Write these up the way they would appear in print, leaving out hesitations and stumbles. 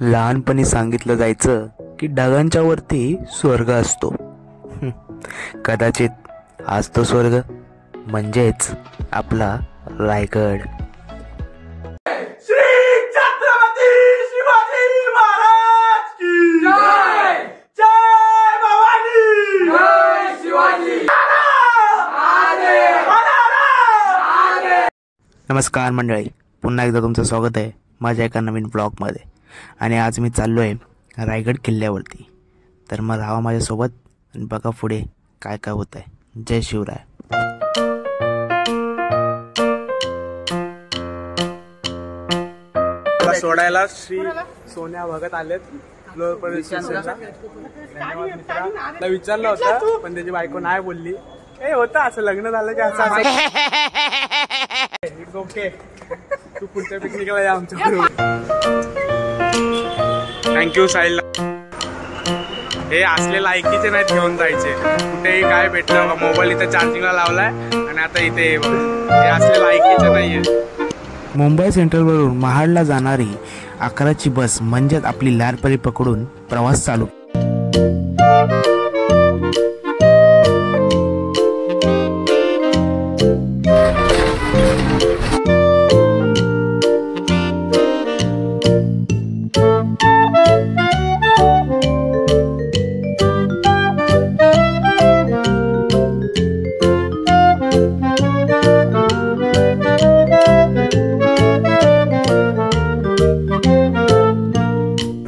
लहानपणी सांगितलं जायचं की ढगांच्या वरती स्वर्ग असतो. कदाचित हाच तो स्वर्ग म्हणजेच आपला रायगड. नमस्कार मंडळी, पुन्हा एकदा तुमचं स्वागत आहे माझ्या एका नवीन ब्लॉगमध्ये. आणि आज मी चाललो आहे रायगड किल्ल्यावरती. तर मग राहा माझ्यासोबत आणि बघा पुढे काय काय होत आहे. जय शिवराय. सोडायला श्री सोन्या भगत आलेत. विचारलं होतं पण त्याची बायको नाही बोलली. ए होतं असं लग्न झालं की असं इट्स ओके. तू पुढच्या पिकनिकला या आमच्या बरोबर. थँक्यू साहिल. हे असले लायकीचे नाहीत घेऊन जायचे. कुठेही काय भेटलं मोबाईल इथे चार्जिंगला लावलाय आणि आता इथे हे असले लायकीचे नाहीये. मुंबई सेंट्रलवरून महाडला जाणारी 11ची बस म्हणजेच आपली लालपरी पकडून प्रवास चालू.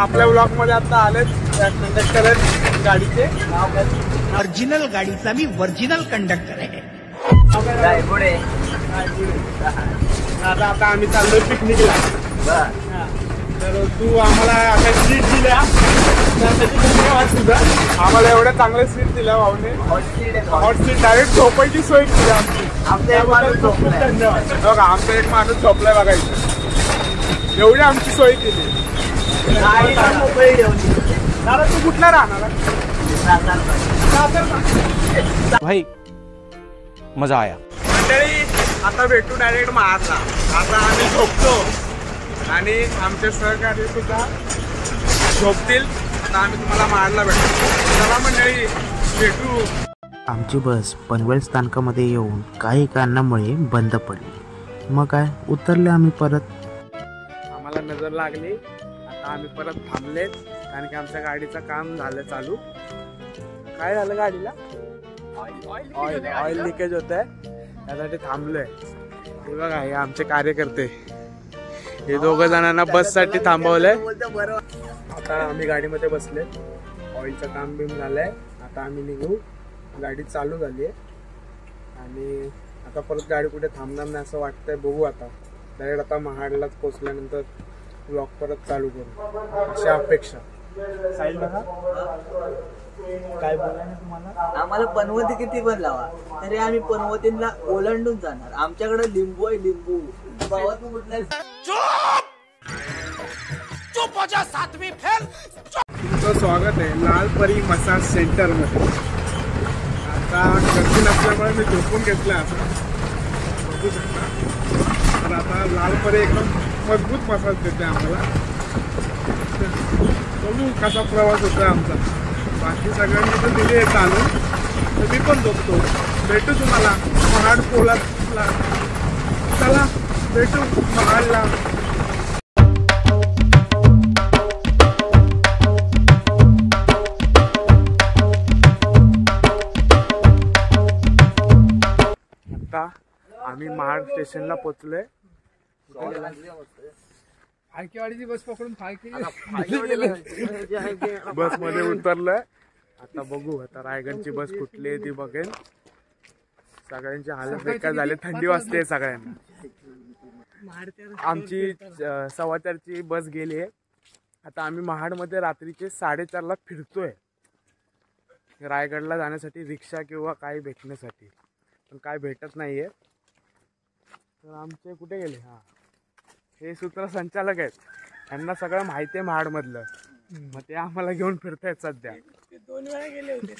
आपल्या ब्लॉक मध्ये आता आलेत कंडक्टर गाडीचे. ओरिजिनल गाडीचा मी ओरिजिनल कंडक्टर आहे. आता आम्ही चाललोय पिकनिकला. तर तू आम्हाला आता सीट दिल्या त्यासाठी धन्यवाद तुझा. आम्हाला एवढ्या चांगल्या सीट दिल्या भाऊने. हॉट सीट डायरेक्ट झोपायची सोय केली आमची. धन्यवाद. बघा आमचा एक माणूस झोपलाय बघायचं. एवढी आमची सोय केली. दादा तू कुठला राहणार भाई? मजा आया. मंडळी आता भेटू डायरेक्ट महाडला. आता आम्ही झोपतो आणि आमचे सहकारी सुद्धा झोपतील. आता आम्ही तुम्हाला महाडला भेटू. चला मंडळी भेटू. आमची बस पनवेल स्थानकामध्ये येऊन काही कारणामुळे बंद पडली. मग काय उतरले आम्ही परत. आम्हाला नजर लागली. आता आम्ही परत थांबले कारण की आमच्या गाडीचं काम झालं चालू. काय झालं गाडीला? ऑइल लिकेज होत आहे त्यासाठी थांबलोय. हे बघा हे आमचे कार्यकर्ते. हे दोघं जणांना बस साठी थांबवलंय. आता आम्ही गाडीमध्ये बसले. ऑइलचं काम बिम झालंय. आता आम्ही निघू. गाडी चालू झाली आहे आणि आता परत गाडी कुठे थांबणार नाही असं वाटतंय. बघू आता डायरेक्ट आता महाडलाच पोहोचल्यानंतर ब्लॉग परत चालू करू अशी अपेक्षा. साहिल बघा काय बोलायला तुम्हाला. आम्हाला पनवती किती पण लावा तरी आम्ही पनवतीला ओलांडून जाणार. आमच्याकडे लिंबू आहे. लिंबू बाबा तू कुठला. तुमचं स्वागत आहे लालपरी मसाज सेंटर मध्ये. आता गर्दी नसल्यामुळे मी झोपून घेतलं असं बघू शकता. तर आता लालपरी एकदम मजबूत मसाज देते आम्हाला. बघू कसा प्रवास होतोय आमचा. बाकी सगळ्यांनी तर दिले आहे चालू. तर मी पण झोपतो. भेटू तुम्हाला महाड पोलादला. चला भेटू महाडला. आता आम्ही महाड स्टेशनला पोचलोय. फाळकेवाडीची बस पकडून बस मध्ये उतरलोय. आता बघू आता रायगडची बस कुठली आहे ती बघेन. सगळ्यांची हालत बेकार झाली. थंडी वाजते सगळ्यांना. आमची 4:15ची बस गेली आहे. आता आम्ही महाडमध्ये रात्रीचे 4:30ला फिरतोय रायगडला जाण्यासाठी रिक्षा किंवा काही भेटण्यासाठी. पण काय भेटत नाहीये. तर आमचे कुठे गेले. हा हे सूत्रसंचालक आहेत. त्यांना सगळं माहिती आहे महाडमधलं. मग ते आम्हाला घेऊन फिरतायत सध्या. 2 वेळा गेले होते.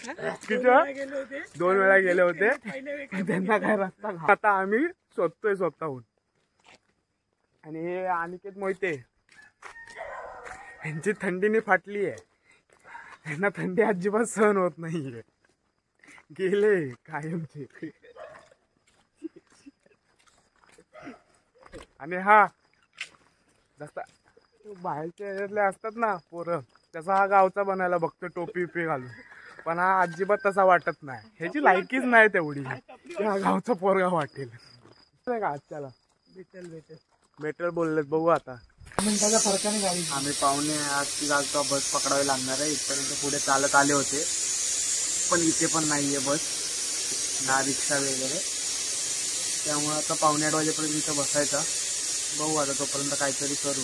किती वेळा? 2 वेळा गेले होते. त्यांना काय रस्ता. आता आम्ही शोधतोय स्वतःहून. आणि हे अनिकेत मोहिते यांची थंडीने फाटली आहे, यांना थंडी अजिबात सहन होत नाहीये, गेले कायमचे. आणि हा जसा बाहेरच्या ह्याच्यातले असतात ना पोरं, त्याचा हा गावचा बनायला बघतो टोपी उपी घालून, पण हा अजिबात तसा वाटत नाही, ह्याची लायकीच नाही तेवढी की हा गावचा पोरगा वाटेल का आजच्याला. भेटेल बोललेत, बघू आता. आम्ही पाहुणे आज गावचा बस पकडावी लागणार आहे. इथपर्यंत पुढे चालत आले होते, पण इथे पण नाहीये बस ना रिक्षा वगैरे, त्यामुळे आता 7:45 वाजेपर्यंत इथं बसायचा. बघू आता, तोपर्यंत काहीतरी करू.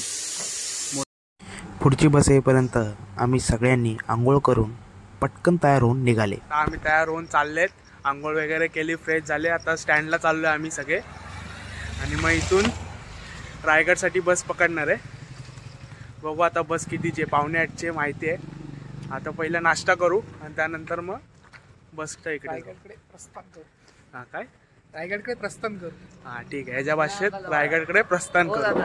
पुढची बस येईपर्यंत आम्ही सगळ्यांनी आंघोळ करून पटकन तयार होऊन निघाले. आम्ही तयार होऊन चाललेत, आंघोळ वगैरे केली, फ्रेश झाले. आता स्टँडला चाललोय आम्ही सगळे, आणि मग इथून रायगडसाठी बस पकडणार आहे. बघू आता बस कितीची, 7:45 माहिती आहे. आता पहिला नाश्ता करू आणि त्यानंतर मग बसच्या इकडे प्रस्थान करू. हा काय, रायगडकडे प्रस्थान करू. हा ठीक आहे, ह्याच्या भाषेत रायगडकडे प्रस्थान करू.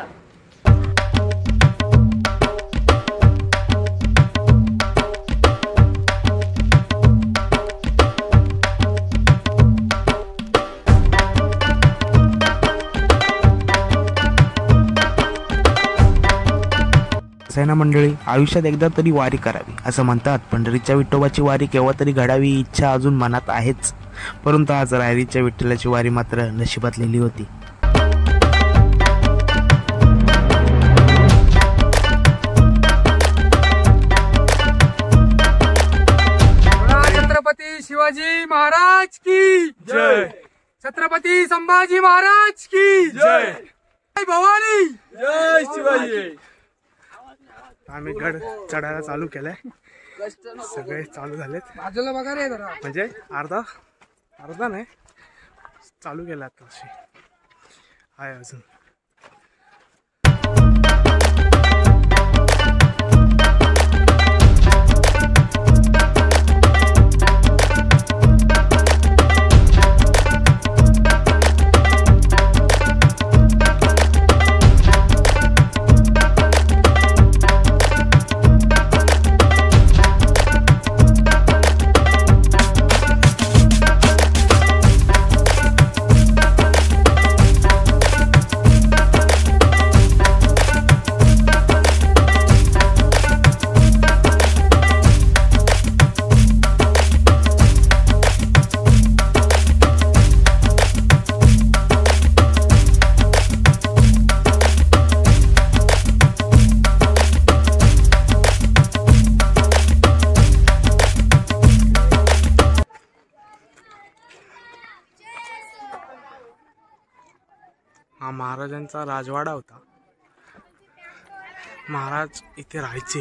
सेना मंडळी, आयुष्यात एकदा तरी वारी करावी असं म्हणतात. पंढरीच्या विठोबाची वारी केव्हा तरी घडावी ही इच्छा अजून मनात आहेच, परंतु आज रायरीच्या विठ्ठलाची वारी मात्र नशिबात लिहिली होती. छत्रपती शिवाजी महाराज की जय, छत्रपती संभाजी महाराज की जय, भवानी जय शिवाजी. आम्ही गड चढायला चालू केलंय, सगळे चालू झालेत. बाजूला बघा रे जरा, म्हणजे अर्धा नाही चालू केला आता, अशी आहे अजून. हा महाराजांचा राजवाडा होता, महाराज इथे राहायचे.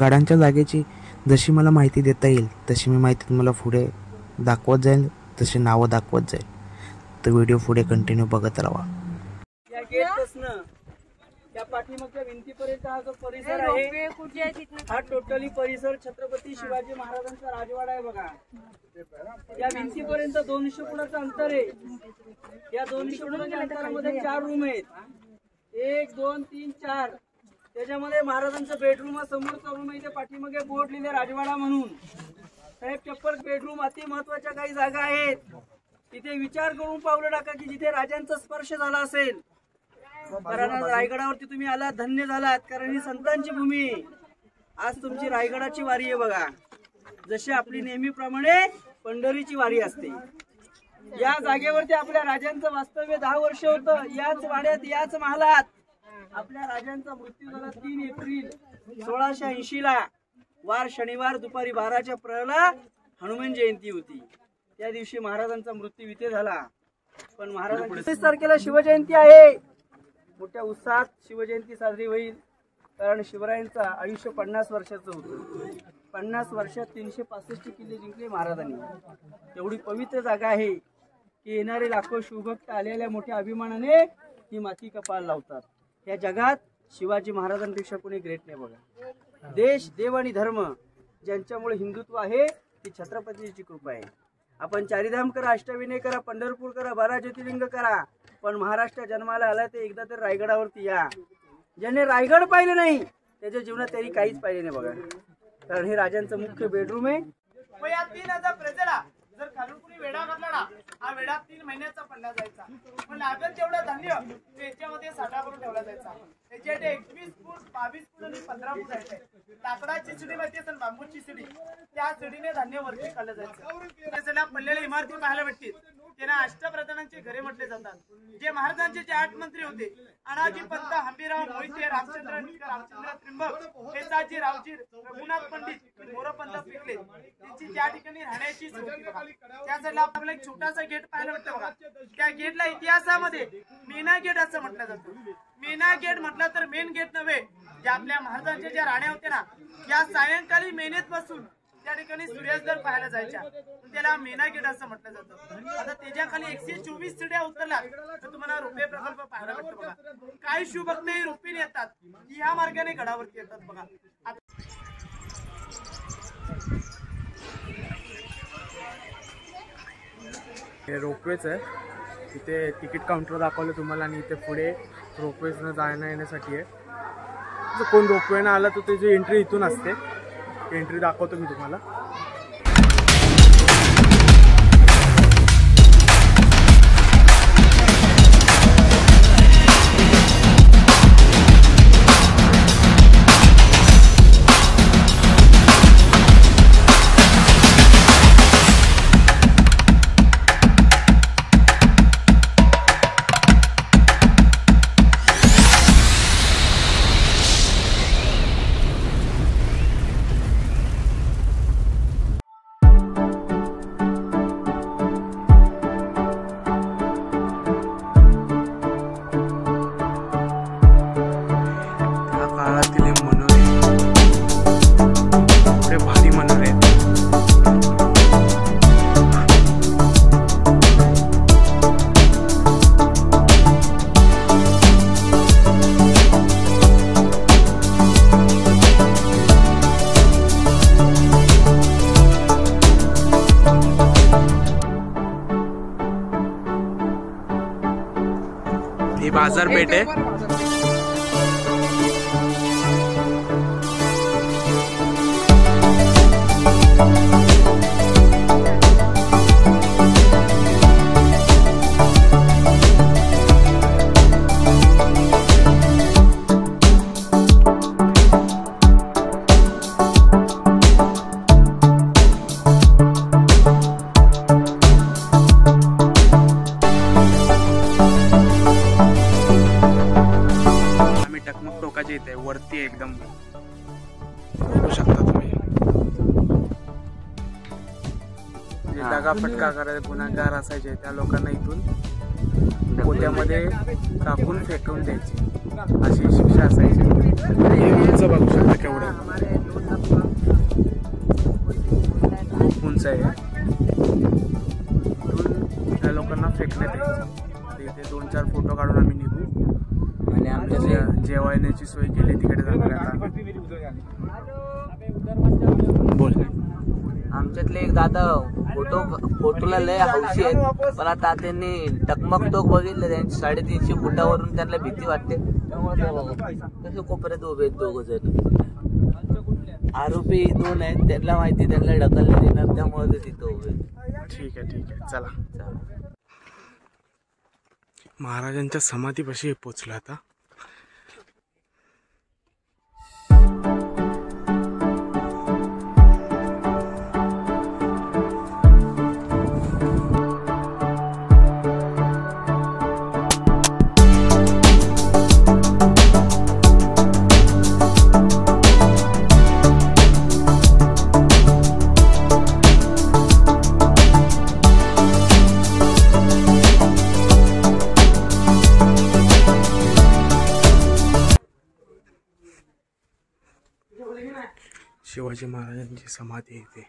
गाड्यांच्या जागेची जशी मला माहिती देता येईल तशी मी माहिती तुम्हाला पुढे दाखवत जाईल, तशी नावं दाखवत जाईल. तर व्हिडिओ पुढे कंटिन्यू बघत राहा. या गेटपासनं त्या पाठीमागच्या भिंतीपर्यंत हा जो परिसर आहे, हा टोटली परिसर छत्रपती शिवाजी महाराजांचा राजवाडा आहे. बघा, या भिंतीपर्यंत 200 फुटाचं अंतर आहे. या 200 फुटाच्या अंतरामध्ये 4 रूम आहेत, 1 2 3 4. त्याच्यामध्ये महाराजांचं बेडरूम हा समोरचा रूम आहे. इथे पाठीमागे बोर्ड लिहिले राजवाडा म्हणून. साहेब, चप्पल बेडरूम अति महत्वाच्या काही जागा आहेत, तिथे विचार करून पावलं टाका की जिथे राजांचा स्पर्श झाला असेल. कारण रायगडावरती तुम्ही आलात, धन्य झालात, कारण ही संतांची भूमी. आज तुमची रायगडाची वारी आहे. बघा, जशी आपली नेहमीप्रमाणे पंढरीची वारी असते. या जागेवरती आपल्या राजांचं वास्तव्य 10 वर्ष होतं. याच वाड्यात, याच महालात आपल्या राजांचा मृत्यू झाला 3 एप्रिल 1680 ला. वार शनिवार दुपारी 12च्या प्रहरला हनुमान जयंती होती. त्या दिवशी महाराजांचा मृत्यू इथे झाला. पण महाराजांची 30 तारखेला शिवजयंती आहे. मोठ्या उत्साहात शिवजयंती साजरी होईल, कारण शिवरायांचं आयुष्य 50 वर्षाचं होतं. 50 वर्षात 365 किल्ले जिंकले महाराजांनी. एवढी पवित्र जागा आहे की येणारे लाखो शिवभक्त आलेल्या मोठ्या अभिमानाने ही माती कपाळ लावतात. या जगात शिवाजी महाराजांपेक्षा कोणी ग्रेट नाही. बघा, देश, देव आणि धर्म ज्यांच्यामुळे हिंदुत्व आहे ती छत्रपतीची कृपा आहे. आपण चारिधाम करा, अष्टविनायक करा, पंढरपूर करा, 12 ज्योतिर्लिंग करा, पण महाराष्ट्र जन्माला आला ते एकदा तर रायगडावरती या. ज्याने रायगड पाहिले नाही त्याच्या जीवनात त्यांनी काहीच पाहिले नाही बघा. कारण हे राजांचं मुख्य बेडरूम आहे. या 3000 प्रजेला जर खालून कुणी वेढा घातला ना, हा वेढा 3 महिन्याचा पडला जायचा. पण लागत जेवढं धान्य त्याच्यामध्ये साठा करून ठेवला जायचा. त्याच्यासाठी 21 फूट 22 फूट आणि 15 फूट आहे. लाकडाची शिडी माहिती असेल, बांबूची शिडी, त्या शिडीने धान्य वरती काढलं जायचं. त्याला पडलेल्या इमारती पाहायला भेटतील. त्यांना अष्टप्रधानांचे घरे म्हटले जातात. जे महाराजांचे जे 8 मंत्री होते, अनाजी पंत, हंबीराव मोहिते, रामचंद्र निकर, रामचंद्र त्रिंबक, हेसाजी रावजी, रघुनाथ पंडित, मोरपंत पिकले, त्यांची त्या ठिकाणी राहण्याची सोय होती बघा. त्या साईडला आपल्याला एक छोटासा गेट पाहायला भेटतं बघा. त्या गेटला इतिहासामध्ये मेना गेट असं म्हटलं जातं. मेना गेट म्हटलं तर मेन गेट नव्हे. ज्या आपल्या महाराजांच्या ज्या राण्या होत्या ना, या सायंकाळी मेनेत बसून त्या ठिकाणी सूर्यास्त पाहायला जायच्या. त्याला मेना गेट असं म्हटलं जातं. आता त्याच्या खाली 124 शिड्या उतरल्या तर तुम्हाला रुपये प्रकल्प पाहायला भेटतो बघा. काही शिवभक्त हे रुपीने येतात, ह्या मार्गाने गडावरती येतात बघा. हे रोपवेच आहे. इथे तिकीट काउंटर दाखवलं तुम्हाला आणि इथे पुढे रोपवेजनं जाण्या येण्यासाठी आहे. जर कोण रोपवेनं आला तर त्याची एंट्री इथून असते. एंट्री दाखवतो मी तुम्हाला. ही बाजारपेठ आहे. वरती एकदम बघू शकता तुम्ही. जे दगाफटका करायचे गुन्हेगार असायचे त्या लोकांना इथून पोत्यामध्ये टाकून फेकून द्यायचे, अशी शिक्षा असायची. हे उंच बघू शकता केवढं खूप उंच आहे. इथून त्या लोकांना फेकण्यात यायचे. इथे 2-4 फोटो काढून आम्ही निघू आणि आमच्या जेवण्याची सोय केली तिकडे जाणार. बोल. आमच्यातले एक दादा फोटोला लय हौशी आहेत, पण आता त्यांनी टकमक टोक बघितलं त्यांची 350 फुटावरून त्यांना भीती वाटते. कसं कोपऱ्यात उभे आहेत 2 जण. आरोपी 2 आहेत, त्यांना माहिती त्यांना ढकलण्यात येणार, त्यामुळे ते तिथं उभे. ठीक आहे चला. महाराजांच्या समाधीपाशी पोचलो आता. शिवाजी महाराजांची समाधी इथे.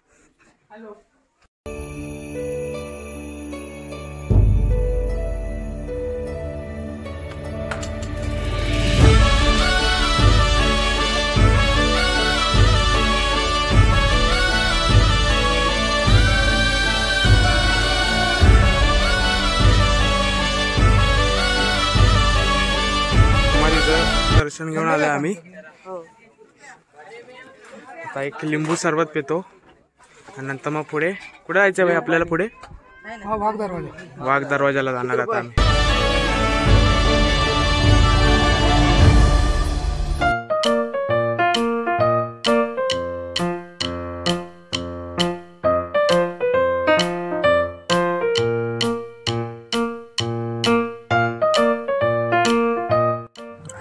दर्शन घेऊन आलोय आम्ही. आता एक लिंबू सरबत पितो आणि नंतर मग पुढे कुठे जायचं भाई आपल्याला? पुढे वाघ दरवाजाला जाणार आता आम्ही.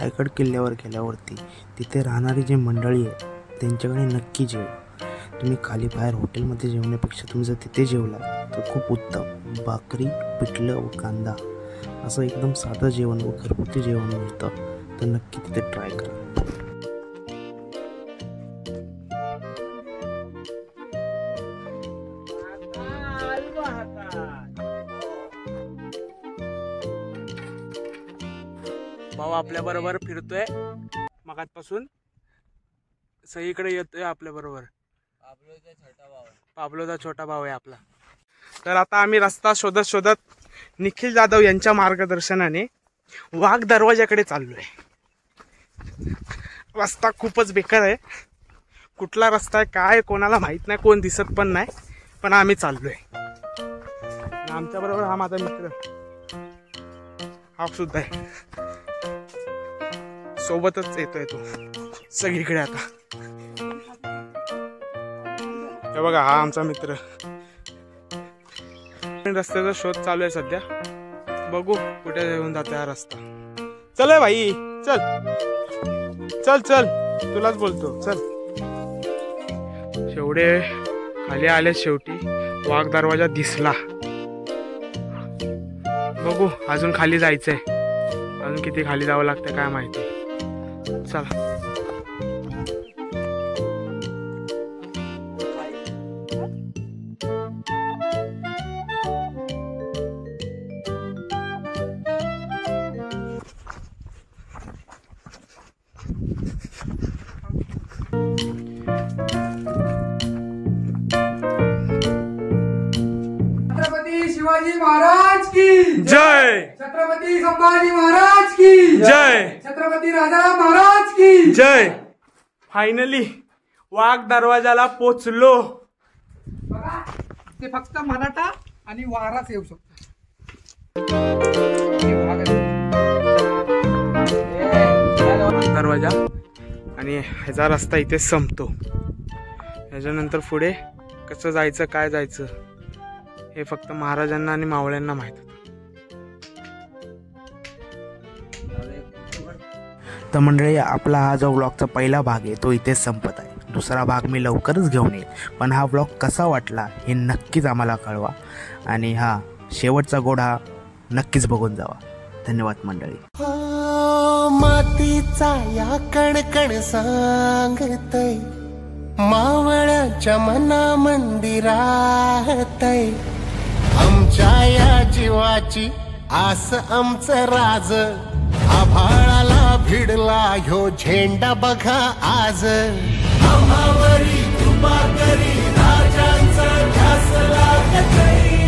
रायगड किल्ल्यावर गेल्यावरती तिथे राहणारी जी मंडळी आहे त्यांच्याकडे नक्की जेव. तुम्ही खाली बाहेर हॉटेलमध्ये जेवण्यापेक्षा तुम्ही जर तिथे जेवला तर खूप उत्तम. भाकरी, पिठलं व कांदा असं एकदम साधं जेवण व घरगुती जेवण मिळतं, तर नक्की तिथे ट्राय करा. भाऊ आपल्या बरोबर फिरतोय मगाचपासून, सगळीकडे येतोय आपल्या बरोबर. पाब्लोचा छोटा भाऊ आहे आपला. तर आता आम्ही रस्ता शोधत शोधत निखिल जाधव यांच्या मार्गदर्शनाने वाघ दरवाजाकडे चाललोय. रस्ता खूपच बेकार आहे. कुठला रस्ता आहे काय कोणाला माहित नाही, कोण दिसत पण नाही, पण आम्ही चाललोय. आमच्या बरोबर हा माझा मित्र हा सुद्धा आहे, सोबतच येतोय तो सगळीकडे. आता हे बघा हा आमचा मित्र. रस्त्याचा शोध चालू आहे सध्या, बघू कुठे येऊन जातो हा रस्ता. चल भाई चल चल चल, तुलाच बोलतो चल. शेवटे खाली आले, शेवटी वाघ दरवाजा दिसला. बघू अजून खाली जायचंय, अजून किती खाली जावं लागतं काय माहिती. चला छत्रपती शिवाजी महाराज की जय, छत्रपती संभाजी महाराज की जय, छत्रपती राजाराम महाराज की जय. फायनली वाघ दरवाजाला पोचलो. ते फक्त मराठा आणि वाराच येऊ शकतो. दरवाजा आणि ह्याचा रस्ता इथे संपतो. ह्याच्यानंतर पुढे कसं जायचं काय जायचं हे फक्त महाराजांना आणि मावळ्यांना माहित होतं. तर मंडळी आपला हा जो व्लॉगचा पहिला भाग आहे तो इथेच संपत आहे. दुसरा भाग मी लवकरच घेऊन येईल, पण हा व्लॉग कसा वाटला हे नक्कीच आम्हाला कळवा. आणि हा शेवटचा गोड हा नक्कीच बघून जावा. धन्यवाद मंडळी. मातीचा या कणकण सांगतय, मावळ्याच्या मना मंदिरातय. आमच्या या जीवाची आस आमचं राज, आभाळाला भिडला ह्यो झेंडा बघा आज. आम्हावरी कृपा करी राजांचा ध्यास लागतय.